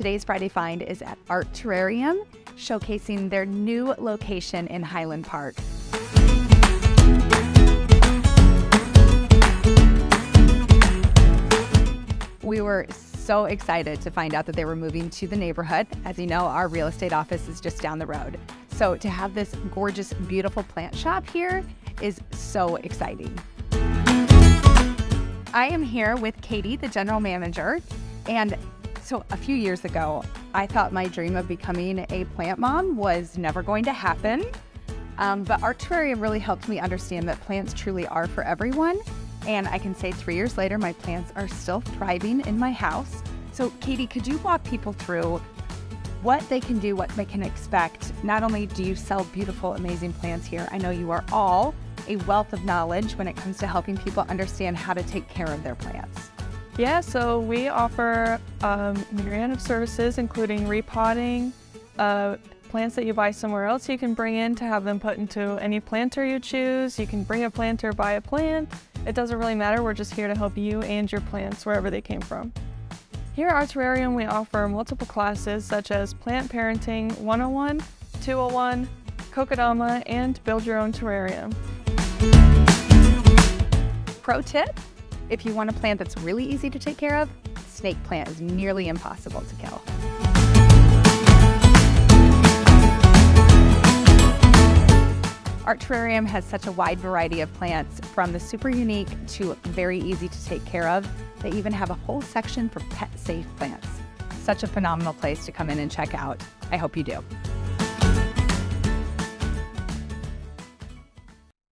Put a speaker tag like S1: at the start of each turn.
S1: Today's Friday Find is at Art Terrarium, showcasing their new location in Highland Park. We were so excited to find out that they were moving to the neighborhood. As you know, our real estate office is just down the road. So to have this gorgeous, beautiful plant shop here is so exciting. I am here with Katie, the general manager, and so a few years ago, I thought my dream of becoming a plant mom was never going to happen, but Art Terrarium really helped me understand that plants truly are for everyone, and I can say 3 years later, my plants are still thriving in my house. So Katie, could you walk people through what they can do, what they can expect? Not only do you sell beautiful, amazing plants here, I know you are all a wealth of knowledge when it comes to helping people understand how to take care of their plants.
S2: Yeah, so we offer a myriad of services, including repotting, plants that you buy somewhere else you can bring in to have them put into any planter you choose. You can bring a planter, buy a plant. It doesn't really matter. We're just here to help you and your plants wherever they came from. Here at Art Terrarium, we offer multiple classes such as Plant Parenting 101, 201, Kokodama, and Build Your Own Terrarium.
S1: Pro tip, if you want a plant that's really easy to take care of, snake plant is nearly impossible to kill. Art Terrarium has such a wide variety of plants, from the super unique to very easy to take care of. They even have a whole section for pet-safe plants. Such a phenomenal place to come in and check out. I hope you do.